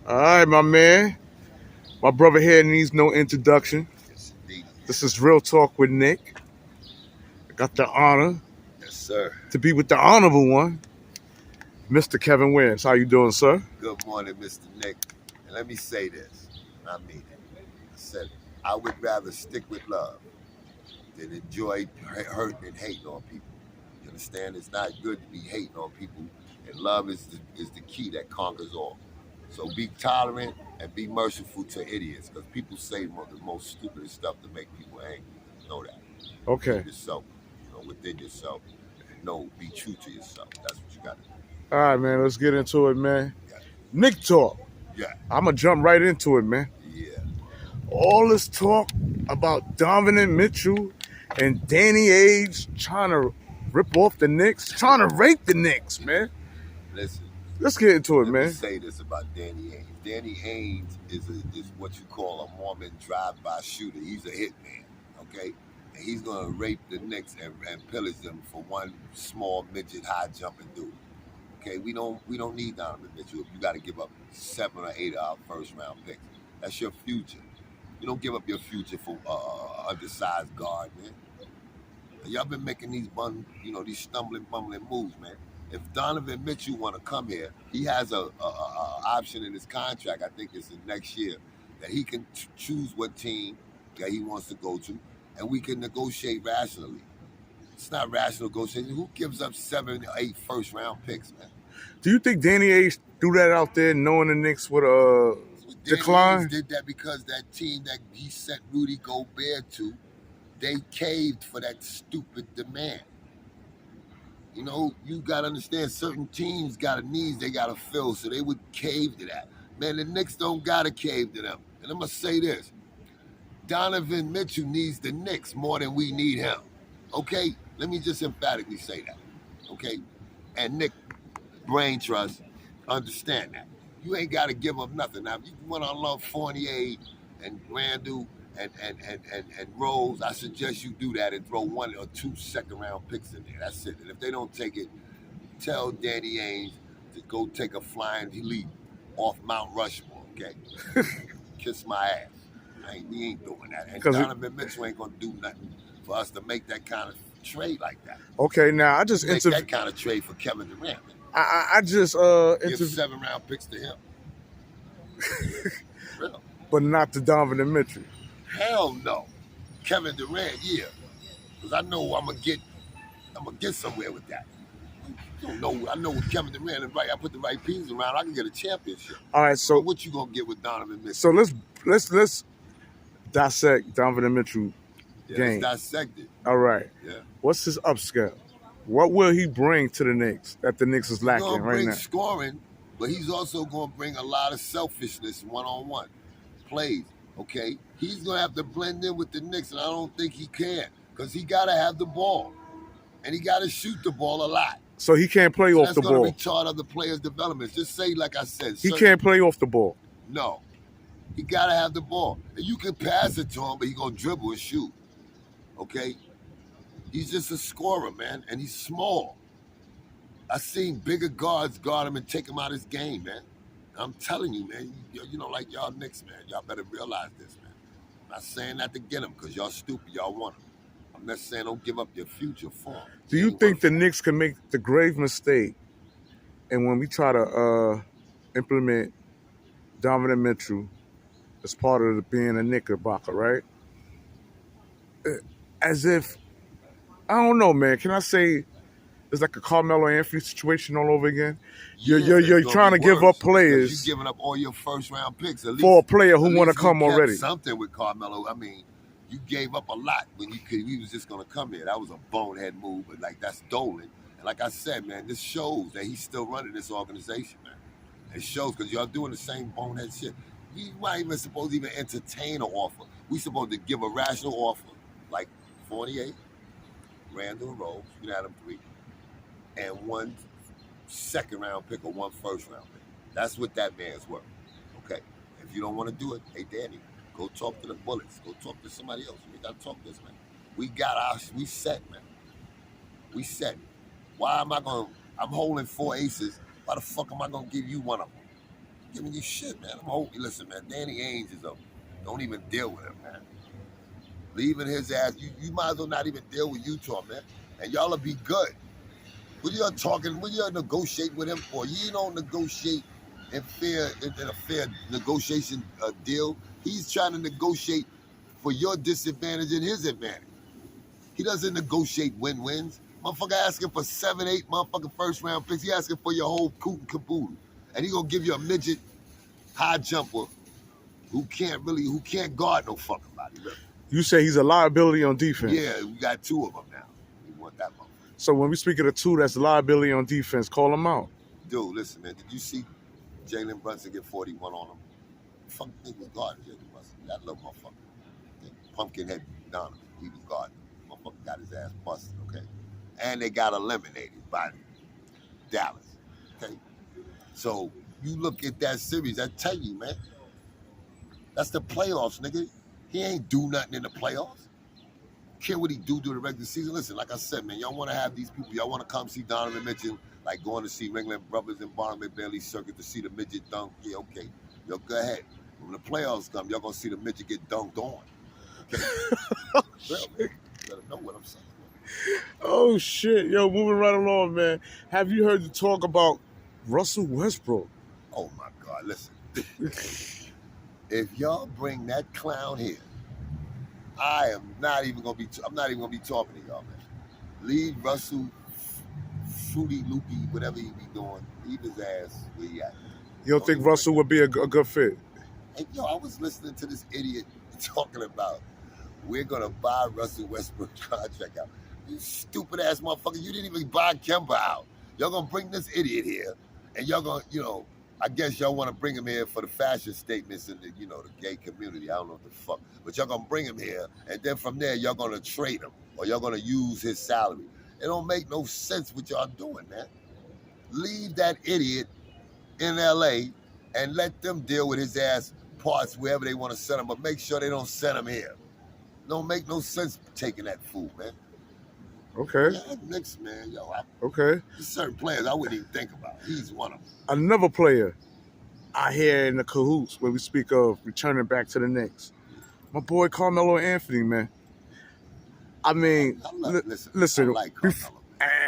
All right, my man. My brother here needs no introduction. Yes, indeed. This is Real Talk with Nick. I got the honor Yes, sir. to be with the honorable one, Mr. Kevin Williams. How you doing, sir? Good morning, Mr. Nick. And let me say this. I mean it. I said it. I would rather stick with love than enjoy hurting and hating on people. You understand? It's not good to be hating on people, and love is the key that conquers all. So be tolerant and be merciful to idiots, because people say the most stupidest stuff to make people angry. Know that. Okay. Keep yourself, within yourself, and be true to yourself. That's what you got to do. All right, man. Let's get into it, man. Yeah. Nick talk. Yeah. I'm going to jump right into it, man. Yeah. All this talk about Donovan Mitchell and Danny Ainge trying to rip off the Knicks, trying to rape the Knicks, man. Listen, Let's get into it, let me man. say this about Danny Ainge. Danny Ainge is what you call a Mormon drive-by shooter. He's a hitman, okay? And he's gonna rape the Knicks and pillage them for one small midget high jumping dude. Okay, we don't need Donovan Mitchell if you got to give up 7 or 8 of our first round picks. That's your future. You don't give up your future for undersized guard, man. Y'all been making these stumbling, bumbling moves, man. If Donovan Mitchell want to come here, he has a option in his contract. I think it's in next year that he can choose what team that he wants to go to, and we can negotiate rationally. It's not rational negotiation. Who gives up 7 or 8 first round picks, man? Do you think Danny Ainge threw that out there knowing the Knicks would decline? Danny Ainge did that because that team that he sent Rudy Gobert to, they caved for that stupid demand. You got to understand certain teams got a needs they got to fill, so they would cave to that. Man, the Knicks don't got to cave to them. And I'm going to say this. Donovan Mitchell needs the Knicks more than we need him. Okay? Let me just emphatically say that. Okay? And Nick, brain trust, understand that. You ain't got to give up nothing. Now, if you want to love Fournier and Randall and Rose, I suggest you do that and throw 1 or 2 second-round picks in there. That's it. And if they don't take it, tell Danny Ainge to go take a flying leap off Mount Rushmore, okay? Kiss my ass. We ain't doing that. And Donovan Mitchell ain't going to do nothing for us to make that kind of trade like that. Okay, now I just make that kind of trade for Kevin Durant. I just give 7-round picks to him. Real. But not to Donovan Mitchell. Hell no. Kevin Durant, yeah. Because I know I'm gonna get somewhere with that. You don't know. I know with Kevin Durant, if I put the right pieces around, I can get a championship. All right, so but what you gonna get with Donovan Mitchell? So let's dissect Donovan Mitchell game. Let's dissect it. All right. Yeah. What's his upscale? What will he bring to the Knicks that the Knicks is lacking right now? He's gonna bring scoring, but he's also gonna bring a lot of selfishness one-on-one plays. Okay, he's gonna have to blend in with the Knicks, and I don't think he can, because he gotta have the ball, and he gotta shoot the ball a lot. So he can't play off the ball. That's gonna retard other players' development. Just say, like I said, he can't play off the ball. No, he gotta have the ball, and you can pass it to him, but he's gonna dribble and shoot. Okay, he's just a scorer, man, and he's small. I've seen bigger guards guard him and take him out of his game, man. I'm telling you, man, like y'all Knicks, man, y'all better realize this, man. I'm not saying that to get him, because y'all stupid, y'all want him. I'm not saying don't give up your future for him. Do you think the Knicks can make the grave mistake, and when we try to implement Donovan Mitchell as part of being a Knickerbocker, right? As if, I don't know, man, can I say it's like a Carmelo Anthony situation all over again? You're trying to give up players. You're giving up all your first-round picks. At least, for a player who want to come already. Something with Carmelo. I mean, you gave up a lot when he was just going to come here. That was a bonehead move, but that's Dolan. And like I said, man, this shows that he's still running this organization, man. It shows, because y'all doing the same bonehead shit. We not even supposed to even entertain an offer. We supposed to give a rational offer, like 48, Randall Rose, you can add them 3, and 1 second-round pick or 1 first-round pick. That's what that man's worth. Okay. If you don't want to do it, hey, Danny, go talk to the Bullets. Go talk to somebody else. We got to talk to this, man. We set, man. We set. Why am I going to, I'm holding 4 aces. Why the fuck am I going to give you one of them? giving you shit, man. I'm hoping. Listen, man. Danny Ainge is a. Don't even deal with him, man. Leaving his ass. You might as well not even deal with Utah, man. And y'all'll be good. When you're talking, when you're negotiating with him, or you don't negotiate in a fair negotiation deal, he's trying to negotiate for your disadvantage and his advantage. He doesn't negotiate win-wins. Motherfucker asking for 7, 8 motherfucking first round picks. He asking for your whole coot and caboodle. And he gonna give you a midget high jumper who can't guard no fucking body. Really. You say he's a liability on defense. Yeah, we got 2 of them now. We want that motherfucker. So when we speak of the 2 that's a liability on defense, call him out. Dude, listen, man. Did you see Jalen Brunson get 41 on him? Fuck nigga was guarding Jalen Brunson. That little motherfucker. Pumpkinhead Donovan. He was guarding. Motherfucker got his ass busted, okay? And they got eliminated by Dallas. Okay? So you look at that series, I tell you, man. That's the playoffs, nigga. He ain't do nothing in the playoffs. Care what he do during the regular season. Listen, like I said, man, y'all want to have these people. Y'all want to come see Donovan Mitchell, like going to see Ringland Brothers and Barnum Bailey Circuit to see the midget dunk. Yeah, okay. Yo, go ahead. When the playoffs come, y'all gonna see the midget get dunked on. Okay? Real, man. You gotta know what I'm saying. Oh shit, yo, moving right along, man. Have you heard the talk about Russell Westbrook? Oh my God, listen. If y'all bring that clown here, I'm not even gonna be talking to y'all, man. Leave Russell fruity loopy, whatever he be doing. Leave his ass where he at. You don't think Russell would be a good fit? And yo, I was listening to this idiot talking about we're gonna buy Russell Westbrook's contract out. You stupid ass motherfucker, you didn't even buy Kemba out. Y'all gonna bring this idiot here, and y'all gonna, I guess y'all want to bring him here for the fashion statements in the, the gay community. I don't know what the fuck, but y'all gonna bring him here, and then from there y'all gonna trade him, or y'all gonna use his salary. It don't make no sense what y'all doing, man. Leave that idiot in LA and let them deal with his ass parts wherever they want to send him, but make sure they don't send him here. Don't make no sense taking that fool, man. Okay. Yeah, Knicks, man. Yo, okay. There's certain players I wouldn't even think about. He's one of them. Another player I hear in the cahoots when we speak of returning back to the Knicks. My boy Carmelo Anthony, man. I mean, listen, I like Carmelo,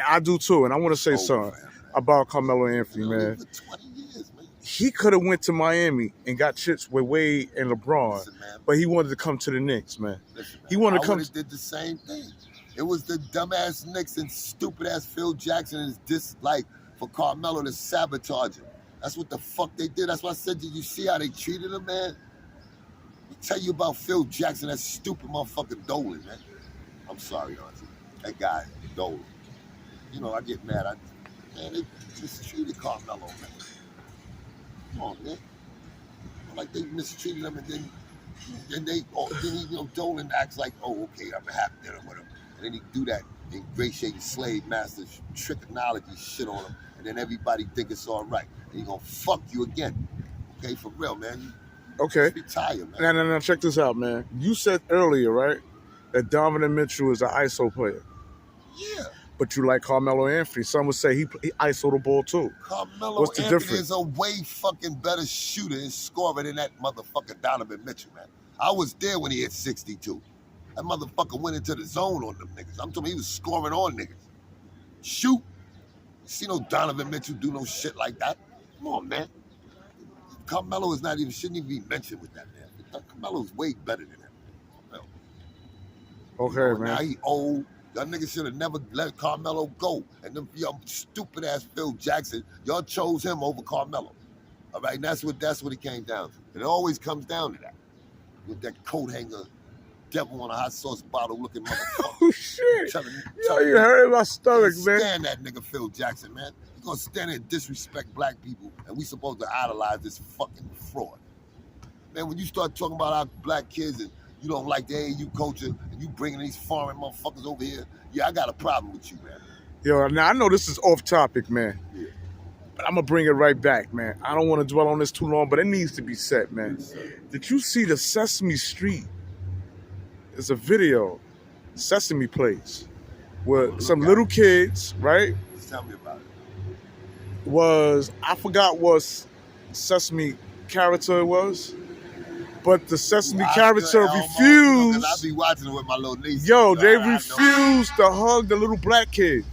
I do too, and I want to say something about Carmelo Anthony, man. For 20 years, man. He could have went to Miami and got chits with Wade and LeBron, Listen, man, but he wanted to come to the Knicks, man. Listen, man, he wanted to come. I did the same thing. It was the dumbass Knicks and stupid ass Phil Jackson and his dislike for Carmelo to sabotage him. That's what the fuck they did. That's why I said, did you see how they treated him, man? Let me tell you about Phil Jackson, that stupid motherfucking Dolan, man. I'm sorry, Auntie. That guy, Dolan. I get mad. Man, they mistreated Carmelo, man. Come on, man. Like they mistreated him, and then Dolan acts like, oh, okay, I'm happy with him. And then he do that ingratiating slave master trichology shit on him, and then everybody think it's all right. And he gonna fuck you again. Okay, for real, man. Okay. Just retire, man. No, check this out, man. You said earlier, right, that Mitchell is an ISO player. Yeah. But you like Carmelo Anthony. Some would say he ISO the ball too. Carmelo Anthony is a way fucking better shooter and scorer than that motherfucker Donovan Mitchell, man. I was there when he hit 62. That motherfucker went into the zone on them niggas. I'm telling you, he was scoring on niggas. Shoot. You see no Donovan Mitchell do no shit like that? Come on, man. Carmelo shouldn't even be mentioned with that, man. Carmelo's way better than that. Okay, man. Now he old. Y'all niggas should have never let Carmelo go. And them y'all stupid ass Phil Jackson, y'all chose him over Carmelo. All right, and that's what it came down to. And it always comes down to that. With that coat hanger, devil on a hot sauce bottle looking motherfucker. Oh shit. Yo, you hurt my stomach, man. Stand that nigga Phil Jackson, man. You gonna stand there and disrespect black people, and we supposed to idolize this fucking fraud. Man, when you start talking about our black kids and you don't like the AAU culture, and you bringing these foreign motherfuckers over here, yeah, I got a problem with you, man. Yo, now I know this is off topic, man. Yeah. But I'm going to bring it right back, man. I don't want to dwell on this too long, but it needs to be said, man. Yes, did you see the Sesame Street? It's a video, Sesame Place, where some little kids, right? Just tell me about it. I forgot was Sesame character it was. But the Sesame Oscar, character Elmo, refused. because I be watching it with my little niece. Yo, they I know. refused to hug the little black kids,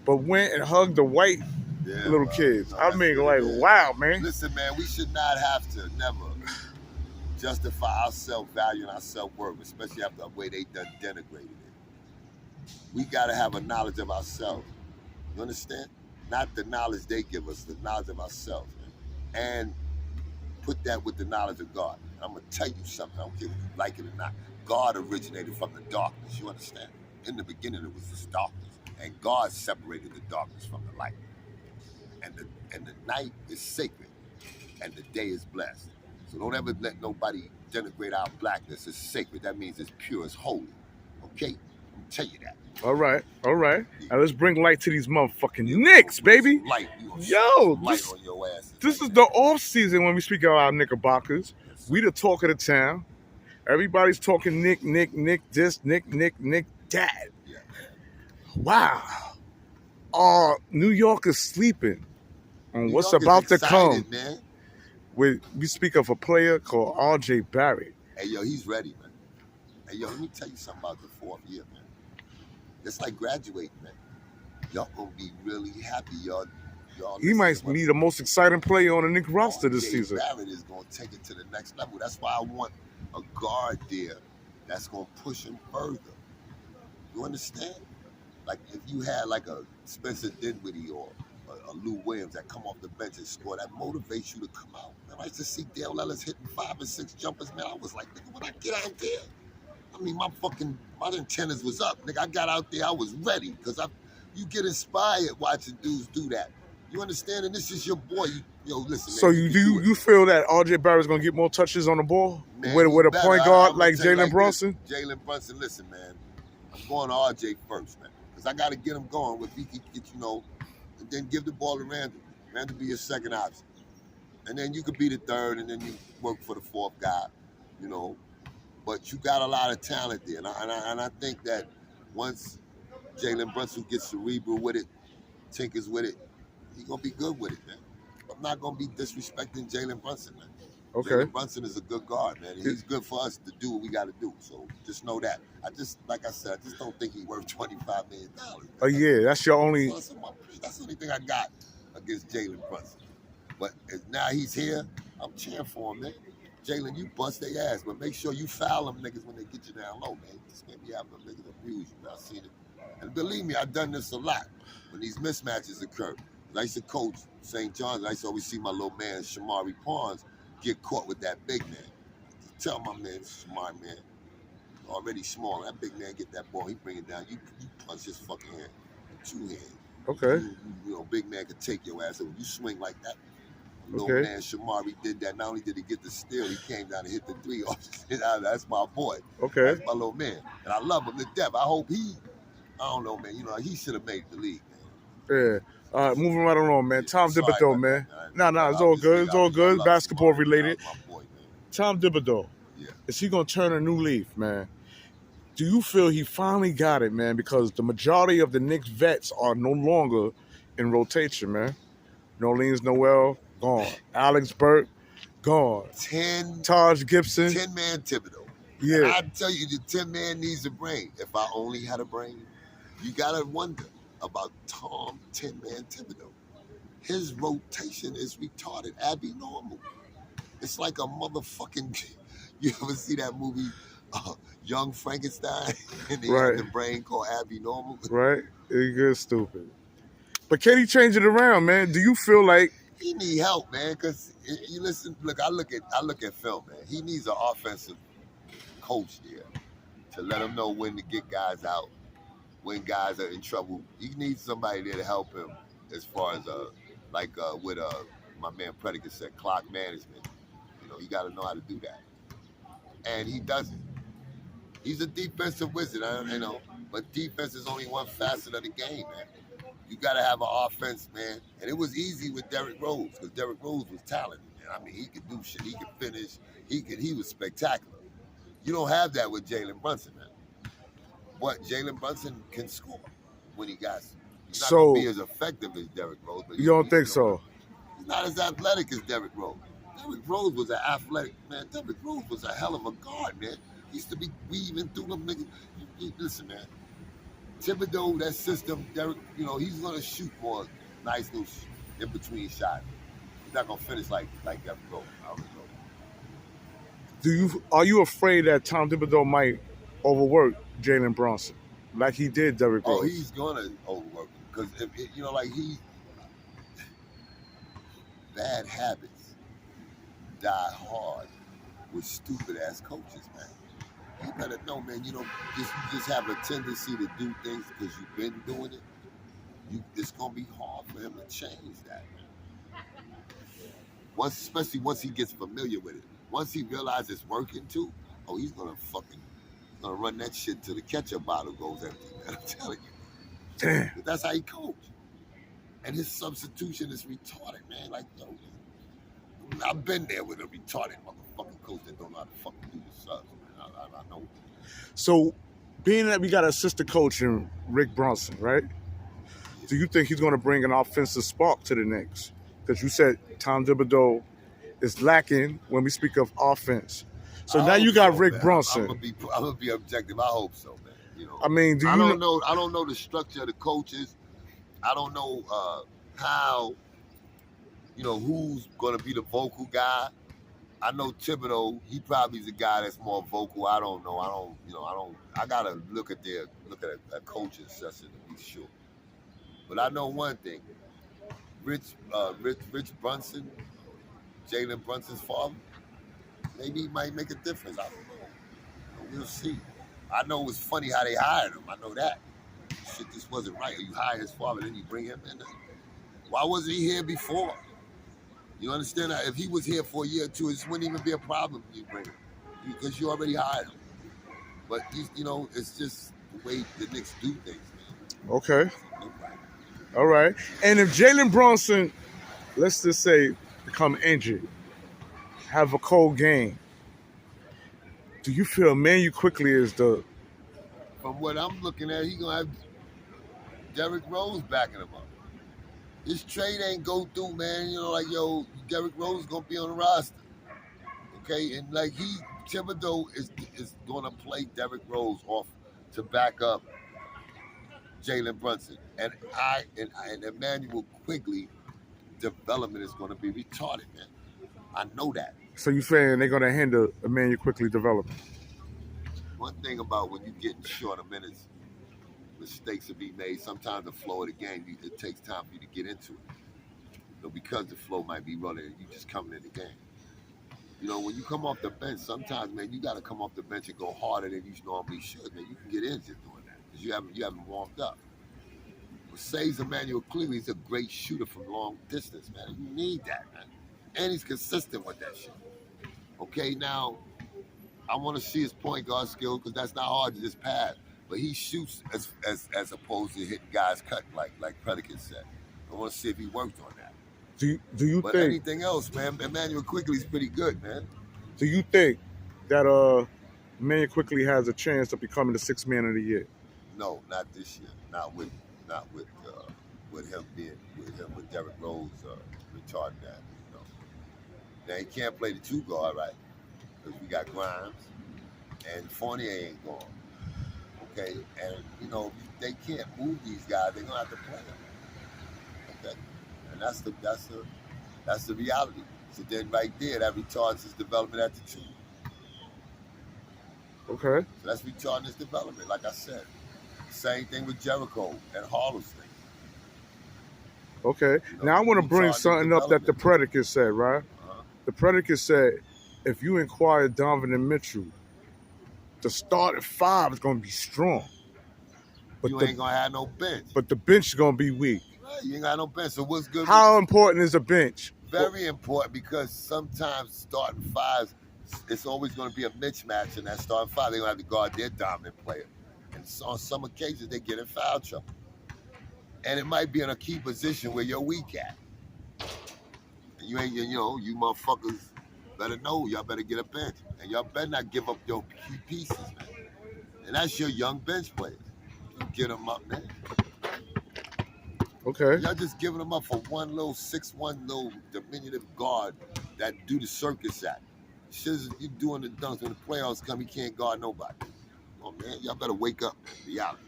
but went and hugged the white little kids. I mean, like, wow, man. Listen, man, we should not have to never justify our self-value and our self-worth, especially after the way they done denigrated it. We got to have a knowledge of ourselves. You understand? Not the knowledge they give us, the knowledge of ourselves, man. And put that with the knowledge of God. And I'm going to tell you something, I don't care if you like it or not. God originated from the darkness, you understand? In the beginning, it was just darkness. And God separated the darkness from the light. And the night is sacred, and the day is blessed. So don't ever let nobody denigrate our blackness. It's sacred. That means it's pure, it's holy. Okay? I'm tell you that. All right. Now let's bring light to these motherfucking Knicks, baby. Light. Yo, light on your ass. This is the off season when we speak about our Knickerbockers. Yes, we the talk of the town. Everybody's talking Nick, this, Nick, that. Yeah. Wow. New York is sleeping on New what's York about is to excited, come. Man. We speak of a player called R.J. Barrett. Hey, yo, he's ready, man. Hey, yo, let me tell you something about the fourth year, man. It's like graduating, man. Y'all gonna be really happy, y'all. He might be the most exciting player on the Knicks roster this season. Barrett is gonna take it to the next level. That's why I want a guard there that's gonna push him further. You understand? Like if you had like a Spencer Dinwiddie or a Lou Williams that come off the bench and score, that motivates you to come out. Man, I used to see Dale Ellis hitting 5 and 6 jumpers, man. I was like, nigga, when I get out there, I mean, my antennas was up, nigga. I got out there, I was ready, because you get inspired watching dudes do that. You understand? And this is your boy. Listen, man. So you feel that R.J. Barrett's gonna get more touches on the ball with a point guard like Jalen Brunson? Jalen Brunson, listen, man. I'm going to R.J. first, man, because I got to get him going. If he can get, and then give the ball to Randall. Randall be your second option, and then you could be the third, and then you work for the fourth guy, But you got a lot of talent there, and I think that once Jalen Brunson gets cerebral with it, tinkers with it, he's gonna be good with it, man. I'm not gonna be disrespecting Jalen Brunson, man. Okay. Jalen Brunson is a good guard, man. He's good for us to do what we got to do. So just know that. Like I said, I just don't think he's worth $25 million. Oh yeah, that's your only. That's the only thing I got against Jalen Brunson. But now he's here, I'm cheering for him, man. Jalen, you bust their ass, but make sure you foul them niggas when they get you down low, man. Just can't be having them niggas abuse you, man. I've seen it. And believe me, I've done this a lot when these mismatches occur. I used to coach St. John's. I used to always see my little man, Shamari Pawns, get caught with that big man. Tell my man, Shamari, man, already small. That big man get that ball, he bring it down. You punch his fucking hand with 2 hands. Okay. Big man could take your ass. So you swing like that. Little man Shamari did that. Not only did he get the steal, he came down and hit the 3 off. That's my boy. Okay. That's my little man. And I love him to death. I hope I don't know, man. He should have made the league, man. Yeah. All right, moving right along, man. Tom Thibodeau, man. No, it's all good. It's all good. Basketball related. Tom Thibodeau. Yeah. Is he going to turn a new leaf, man? Do you feel he finally got it, man? Because the majority of the Knicks vets are no longer in rotation, man. Nerlens Noel, gone. Alex Burke, gone. Taj Gibson. 10-man Thibodeau. Yeah. And I tell you, the 10-man needs a brain. If I only had a brain, you got to wonder about Tom 10-man Thibodeau. His rotation is retarded, abnormal. It's like a motherfucking. You ever see that movie, Young Frankenstein? And he had the brain called abnormal. Right, he good stupid. But can he change it around, man? Do you feel like he need help, man? Because you listen. Look, I look at film, man. He needs an offensive coach there to let him know when to get guys out, when guys are in trouble. He needs somebody there to help him as far as with my man Predicate said, clock management. You got to know how to do that, and he doesn't. He's a defensive wizard, but defense is only one facet of the game, man. You got to have an offense, man, and it was easy with Derrick Rose because Derrick Rose was talented, man. I mean, he could do shit. He could finish. He was spectacular. You don't have that with Jalen Brunson, man. But Jalen Brunson can score when he got. He's not gonna be as effective as Derrick Rose. But you don't think so? He's not as athletic as Derrick Rose. Derrick Rose was an athletic man. Derrick Rose was a hell of a guard, man. He used to be weaving through them niggas. Listen, man. Thibodeau, that system, Derrick, he's gonna shoot more nice little in between shots. He's not gonna finish like Derrick Rose. I already know that. Are you afraid that Tom Thibodeau might overwork Jalen Brunson like he did Derrick Rose? Oh, he's gonna overwork him because he's bad habits die hard with stupid ass coaches, man. You better know, man. You just have a tendency to do things because you've been doing it. It's gonna be hard for him to change that. Especially once he gets familiar with it. Once he realizes it's working too, he's gonna run that shit till the ketchup bottle goes empty, man. I'm telling you. Damn. But that's how he coach. And his substitution is retarded, man. Like, I've been there with a retarded motherfucking coach that don't know how to fucking do the subs, man. I know. So, being that we got an assistant coach in Rick Brunson, right? Do you think he's going to bring an offensive spark to the Knicks? Because you said Tom Thibodeau is lacking when we speak of offense. So now you got Rick Brunson. I'm gonna be objective. I hope so, man. I mean, I don't know. I don't know the structure of the coaches. I don't know how. Who's gonna be the vocal guy. I know Thibodeau. He probably is a guy that's more vocal. I don't know. I gotta look at a coaching session to be sure. But I know one thing. Rich Brunson, Jalen Brunson's father, maybe he might make a difference. I don't know. We'll see. I know it was funny how they hired him. I know that. Shit just wasn't right. You hire his father, then you bring him in. Why wasn't he here before? You understand that? If he was here for a year or two, it wouldn't even be a problem if you bring him. Because you already hired him. But, it's just the way the Knicks do things, man. Okay. No problem. All right. And if Jalen Brunson, let's just say, become injured, have a cold game, do you feel Manu quickly is the... From what I'm looking at, he's going to have Derrick Rose backing him up. This trade ain't go through, man. Derrick Rose is going to be on the roster. Okay? And, Thibodeau is going to play Derrick Rose off to back up Jalen Brunson. And Emmanuel Quigley development is going to be retarded, man. I know that. So you saying they're going to hinder Emmanuel Quigley development? One thing about when you're getting short of minutes, mistakes will be made. Sometimes the flow of the game, it takes time for you to get into it. Because the flow might be running and you just coming in the game. When you come off the bench, sometimes, man, you got to come off the bench and go harder than you normally should, man. You can get injured doing that because you haven't warmed up. But saves Emmanuel Quigley, he's a great shooter from long distance, man. You need that, man. And he's consistent with that shit. Okay, now, I want to see his point guard skill because that's not hard to just pass. But he shoots as opposed to hitting guys cut, like Predicate said. I want to see if he worked on that. Do you but think anything else, man? Emmanuel Quigley's pretty good, man. Do you think that Emmanuel Quigley has a chance of becoming the sixth man of the year? No, not this year. Not with him with Derrick Rose retarding that. Now he can't play the two guard, right? Because we got Grimes and Fournier ain't gone. Okay, and they can't move these guys. They're gonna have to play them. Okay, and that's the reality. So then, right there, that retards his development at the two. Okay. So that's retarding his development, like I said. Same thing with Jericho and Harleston. Okay. Now I want to bring something up that the Predicate said, right? Uh-huh. The Predicate said, if you inquire Donovan Mitchell, the starting five is going to be strong. But you ain't going to have no bench. But the bench is going to be weak. Right, you ain't got no bench. So what's good? How important is a bench? Very important because sometimes starting fives, it's always going to be a mismatch in that starting five. They're going to have to guard their dominant player. And so on some occasions, they get in foul trouble. And it might be in a key position where you're weak at. And you motherfuckers better know. Y'all better get a bench. And y'all better not give up your key pieces, man. And that's your young bench players. You get them up, man. Okay. Y'all just giving them up for one little 6'1" little diminutive guard that do the circus act. Shit is you doing the dunks when the playoffs come, he can't guard nobody. Oh man, y'all better wake up, man. Reality.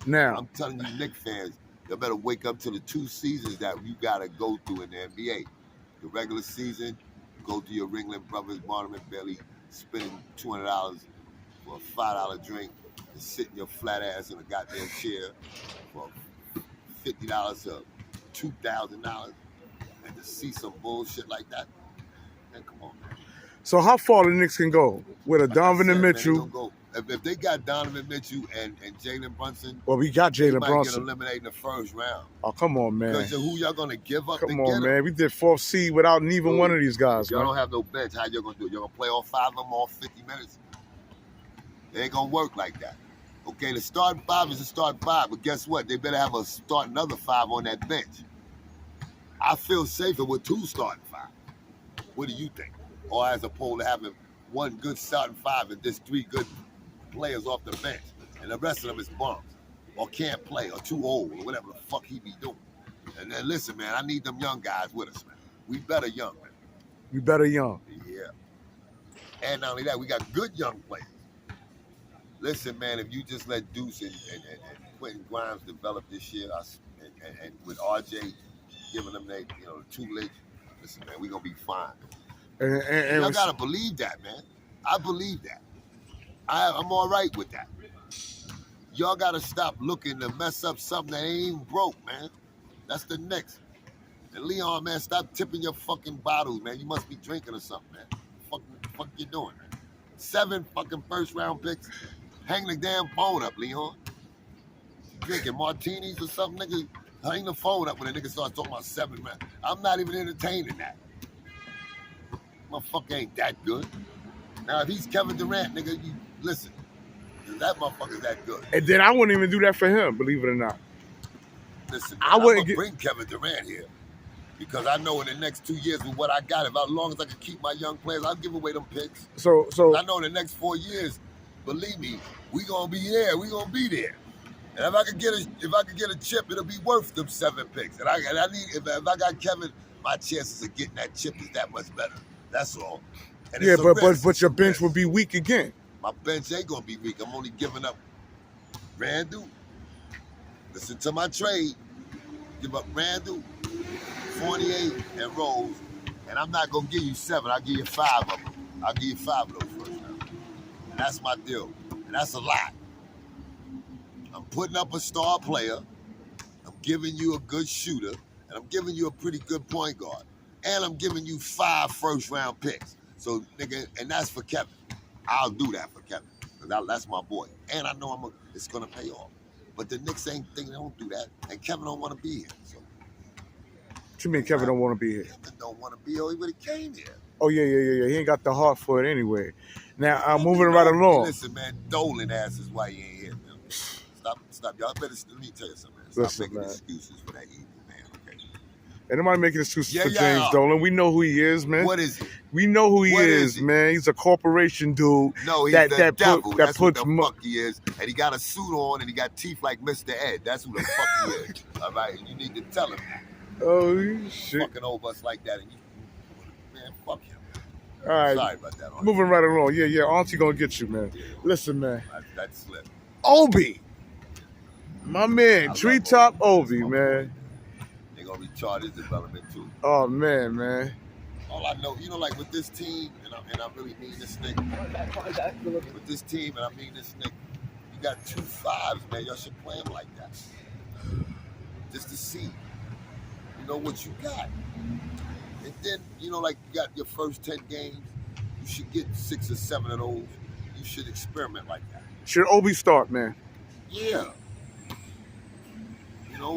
Now, I'm telling you, Knicks fans, y'all better wake up to the 2 seasons that you gotta go through in the NBA. The regular season, go to your Ringling Brothers, Barnum and Bailey, spending $200 for a $5 drink, and sitting your flat ass in a goddamn chair for $50 to $2,000, and to see some bullshit like that. Man, come on, man. so how far the Knicks can go with a Like Donovan I said, Mitchell? Man, go, if they got Donovan Mitchell and Jalen Brunson, Well, we got they Jalen might Brunson. get eliminated in the first round. Oh, come on, man. Because who y'all gonna give up to Come get on, them? man. We did 4th seed without neither Dude, one of these guys, Y'all man. don't have no bench. How y'all gonna do it? Y'all gonna play all 5 of them all 50 minutes? It ain't gonna work like that. Okay, the starting 5 is the starting 5, but guess what? They better have another 5 on that bench. I feel safer with 2 starting 5. What do you think? Or as opposed to having 1 good starting 5 and just 3 good players off the bench, and the rest of them is bums, or can't play, or too old, or whatever the fuck he be doing. And then listen, man, I need them young guys with us, man. We better young, man. We better young. Yeah. And not only that, we got good young players. Listen, man, if you just let Deuce and Quentin Grimes develop this year, and with RJ giving them the tutelage, listen, man, we gonna be fine. And Y'all gotta believe that, man. I believe that. I'm all right with that. Y'all gotta stop looking to mess up something that ain't even broke, man. That's the Knicks. And Leon, man, stop tipping your fucking bottles, man. You must be drinking or something, man. Fuck you doing, man? 7 fucking first-round picks. Hang the damn phone up, Leon. Drinking martinis or something, nigga. Hang the phone up when a nigga starts talking about 7, man. I'm not even entertaining that. Motherfucker ain't that good. Now, if he's Kevin Durant, nigga, you listen. That motherfucker's that good. And then I wouldn't even do that for him, believe it or not. Listen, man, I'm gonna bring Kevin Durant here because I know in the next 2 years with what I got, as long as I can keep my young players, I'll give away them picks. So I know in the next 4 years, believe me, we gonna be there. We gonna be there. And if I could get a chip, it'll be worth them 7 picks. And I need if I got Kevin, my chances of getting that chip is that much better. That's all. And yeah, it's but your bench would be weak again. My bench ain't gonna be weak. I'm only giving up Randall. Listen to my trade. Give up Randall, 48, and Rose. And I'm not gonna give you 7. I'll give you 5 of them. I'll give you 5 of those first round. And that's my deal. And that's a lot. I'm putting up a star player. I'm giving you a good shooter. And I'm giving you a pretty good point guard. And I'm giving you 5 first-round picks. So, nigga, and that's for Kevin. I'll do that for Kevin. Because that's my boy. And I know it's going to pay off. But the Knicks ain't think they don't do that. And Kevin don't want to be here. So, what you mean Kevin don't want to be here? Kevin don't want to be here. He would have came here. Oh, yeah. He ain't got the heart for it anyway. Now, I'm moving right along. Listen, man, Dolan ass is why he ain't here, man. Stop. Y'all better, let me tell you something, man. Stop Listen, making man. excuses for that evil man, okay? Ain't nobody making excuses for Yeah. James Dolan. We know who he is, man. What is he? We know who he What is, is he? man. He's a corporation dude. No, he's the devil. That's what the fuck he is. And he got a suit on and he got teeth like Mr. Ed. That's who the fuck he is. All right? And you need to tell him that. Oh, shit. Fucking over us like that. And man, fuck him. All right. Sorry about that, Auntie. Moving right along. Yeah. Auntie gonna get you, man. Yeah. Listen, man. That slipped. Obi. My man. Treetop Obi, man. They're going to retard his development, too. Oh, man. All I know, like with this team, and I really mean this nigga. With this team, and I mean this nigga, you got 2 5s, man. Y'all should play him like that. Just to see, what you got. And then, like you got your first 10 games, you should get 6 or 7 of those. You should experiment like that. Should Obi start, man? Yeah.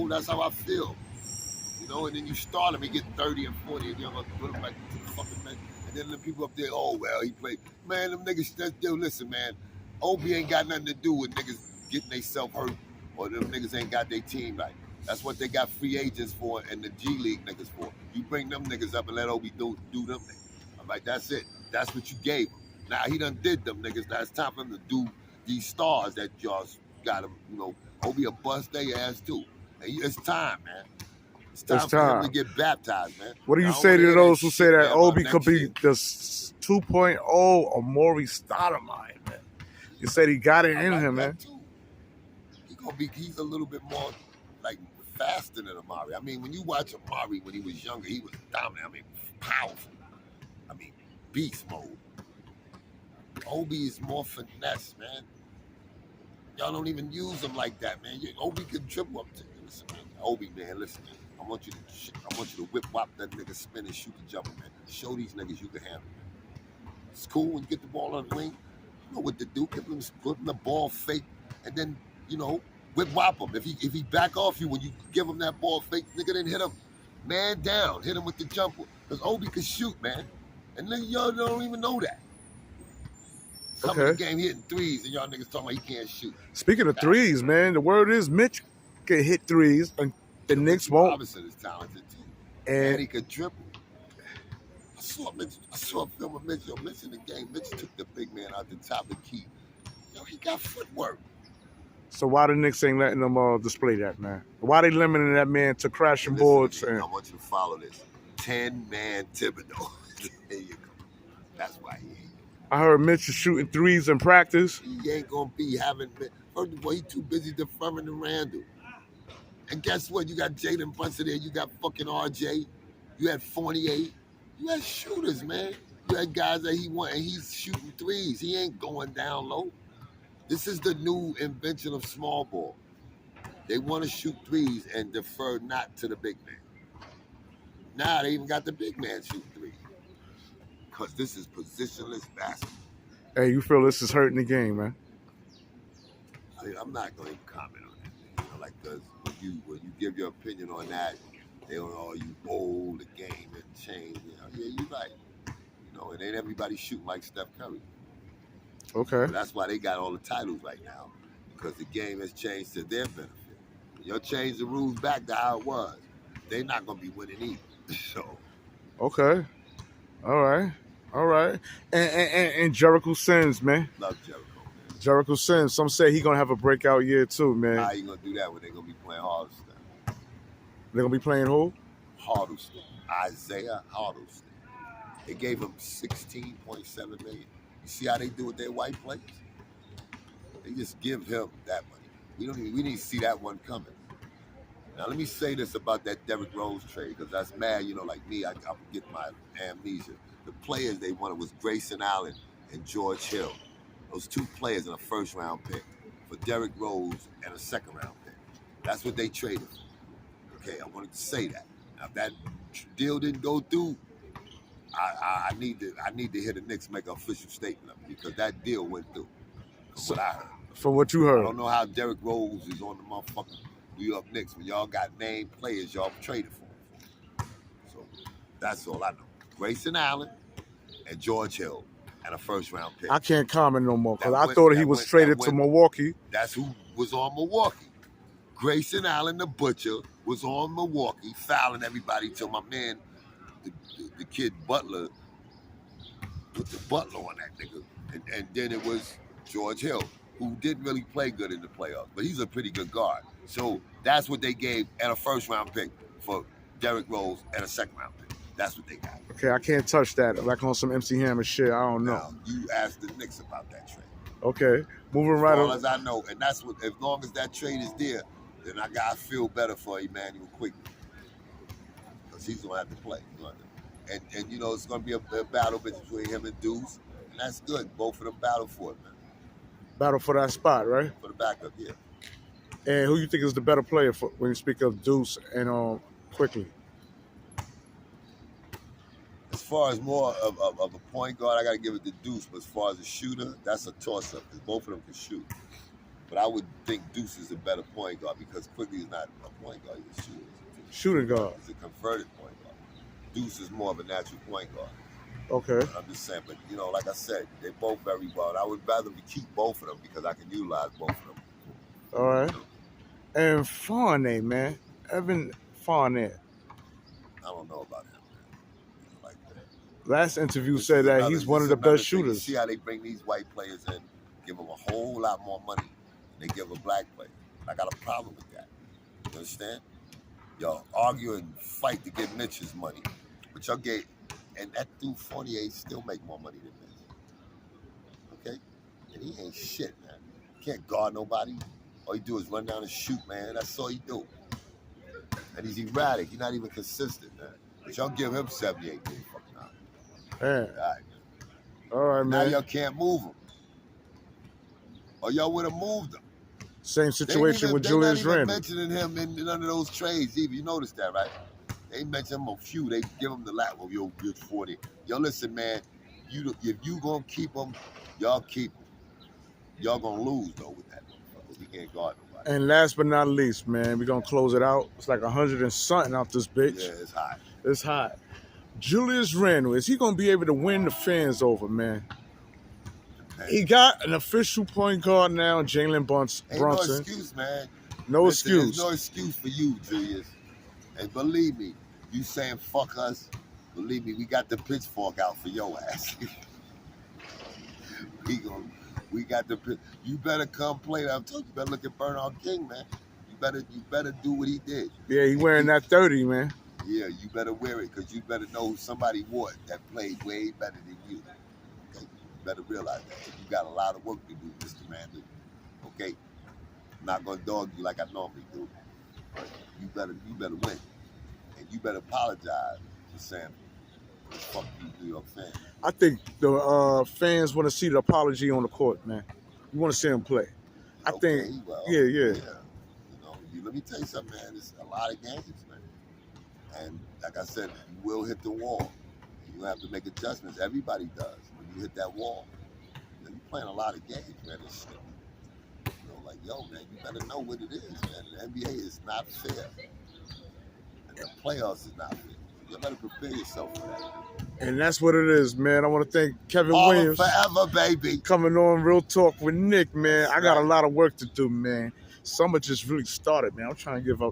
That's how I feel. And then you start him, he get 30 and 40, and you're going to put him back to the fucking bench. And then the people up there, oh, well, he played. Man, them niggas, listen, man, Obi ain't got nothing to do with niggas getting themselves hurt or them niggas ain't got their team right. That's what they got free agents for and the G League niggas for. You bring them niggas up and let Obi do them niggas. I'm like, that's it. That's what you gave him. Now, he done did them niggas. Now it's time for him to do these stars that y'all got him, Obi a bust their ass too. It's time, man. It's It's time for him to time. get baptized, man. What do you I don't say wanna to hear those that who say shit, that man, about Obi could next be year. the 2.0 Amaury Stoudemire, man? You said he got it I in like him, that man. too. He's a little bit more like faster than Amari. I mean, when you watch Amari when he was younger, he was dominant. I mean, powerful. I mean, beast mode. Obi is more finesse, man. Y'all don't even use him like that, man. Obi can dribble up to you. Listen, man. Obi, man, listen, man. I want you to whip whop that nigga, spin and shoot the jumper, man. Show these niggas you can handle, man. It's cool when you get the ball on the wing. You know what to do. Give him the ball fake, and then whip whop him. If he back off you when you give him that ball fake, nigga, then hit him, man down. Hit him with the jumper, cause Obi can shoot, man. And nigga, y'all don't even know that. Coming Okay. the game hitting threes, and y'all niggas talking about he can't shoot. Speaking of threes, man, the word is Mitch can hit threes, and the Knicks Mitchell won't. Robinson is talented too, and he could dribble. I saw a film of Mitchell. Mitch in the game. Mitch took the big man out the top of the key. He got footwork. So why the Knicks ain't letting them display that, man? Why they limiting that man to crashing boards? I want you to follow this. 10-man Thibodeau. There you go. That's why he ain't. I heard Mitch is shooting threes in practice. He ain't gonna be having. First of all, he too busy deferring to Randall. And guess what? You got Jalen Brunson there. You got fucking RJ. You had Fournier. You had shooters, man. You had guys that he want, and he's shooting threes. He ain't going down low. This is the new invention of small ball. They want to shoot threes and defer not to the big man. Now they even got the big man shooting threes. Because this is positionless basketball. Hey, you feel this is hurting the game, man? I'm not going to comment on that. Like, because when you give your opinion on that, they don't know you old, the game and change. Yeah, you're right. It ain't everybody shooting like Steph Curry. Okay. But that's why they got all the titles right now, because the game has changed to their benefit. When you change the rules back to how it was, they're not going to be winning either. So. Okay. All right. And Jericho Sims, man. Love Jericho, man. Jericho Sims. Some say he gonna have a breakout year too, man. How you gonna do that when they're gonna be playing Hardesty? They're gonna be playing who? Hardesty. Isaiah Hardesty. They gave him $16.7 million. You see how they do with their white players? They just give him that money. We didn't see that one coming. Now let me say this about that Derrick Rose trade, because that's mad. Like me, I forget my amnesia. The players they wanted was Grayson Allen and George Hill. Those two players in a first-round pick for Derrick Rose and a second-round pick. That's what they traded for. Okay, I wanted to say that. Now, if that deal didn't go through, I need to hear the Knicks make an official statement of it, because that deal went through. From what I heard. From what you heard. I don't know how Derrick Rose is on the motherfucking New York Knicks when y'all got named players y'all traded for. So that's all I know. Grayson Allen and George Hill and a first-round pick. I can't comment no more because I thought he was traded to Milwaukee. That's who was on Milwaukee. Grayson Allen, the butcher, was on Milwaukee, fouling everybody till my man, the kid Butler, put the Butler on that nigga. And then it was George Hill, who didn't really play good in the playoffs, but he's a pretty good guard. So that's what they gave, and a first-round pick for Derrick Rose and a second-round pick. That's what they got. Okay, I can't touch that. Like on some MC Hammer shit, I don't know. Now, you asked the Knicks about that trade. Okay, moving right on. As far as I know, and that's what. As long as that trade is there, then I gotta feel better for Emmanuel Quickly, because he's gonna have to play. And it's gonna be a battle between him and Deuce, and that's good. Both of them battle for it, man. Battle for that spot, right? For the backup, yeah. And who you think is the better player when you speak of Deuce and Quickly? As far as more of a point guard, I got to give it to Deuce. But as far as a shooter, that's a toss-up because both of them can shoot. But I would think Deuce is a better point guard because Quickly is not a point guard. He's a shooter. Shooting guard. He's a converted point guard. Deuce is more of a natural point guard. Okay. I'm just saying. But, like I said, they're both very well. And I would rather keep both of them because I can utilize both of them. All right. And Fournier, man. Evan Fournier. I don't know about him. Last interview said that he's one of the best shooters. See how they bring these white players in, give them a whole lot more money than they give a black player. I got a problem with that. You understand? Y'all argue and fight to get Mitch his money. But y'all get, and that dude Fournier still make more money than Mitch. Okay? And he ain't shit, man. Can't guard nobody. All he do is run down and shoot, man. That's all he do. And he's erratic. He's not even consistent, man. But y'all give him 78 million fucking dollars. Man. All right. All right, Now man. y'all can't move him. Or y'all would have moved him. Same situation with Julius Randle. They're not even mentioning him in none of those trades either. You noticed that, right? They mention him a few. They give him the lap of your good 40. Yo, listen, man. If you gonna keep him, y'all keep him. Y'all gonna lose though with that. He can't guard nobody. And last but not least, man, we're gonna close it out. It's like 100 and something out this bitch. Yeah, it's hot. It's hot. Julius Randle, is he gonna be able to win the fans over, man? He got an official point guard now, Jalen Brunson. Ain't no excuse, man. No Listen, excuse. There's no excuse for you, Julius. And believe me, you saying fuck us, believe me, we got the pitchfork out for your ass. we got the pitch. You better come play. I told you, better look at Bernard King, man. You better do what he did. Yeah, he wearing that 30, man. Yeah, you better wear it because you better know who somebody wore it that played way better than you. Okay, you better realize that. You got a lot of work to do, Mr. Randle. Okay, I'm not gonna dog you like I normally do, but you better win, and you better apologize for saying fuck you, New York fans. I think the fans want to see the apology on the court, man. You want to see him play. I think, well, yeah. You know, let me tell you something, man. It's a lot of games, man. And like I said, you will hit the wall. You have to make adjustments. Everybody does. When you hit that wall, you're playing a lot of games, man. This shit. You know, like, yo, man, you better know what it is, man. The NBA is not fair. And the playoffs is not fair. You better prepare yourself for that. And that's what it is, man. I want to thank Kevin All Williams forever, baby. coming on Real Talk with Nick, man. That's I got a right. lot of work to do, man. Summer just really started, man. I'm trying to give up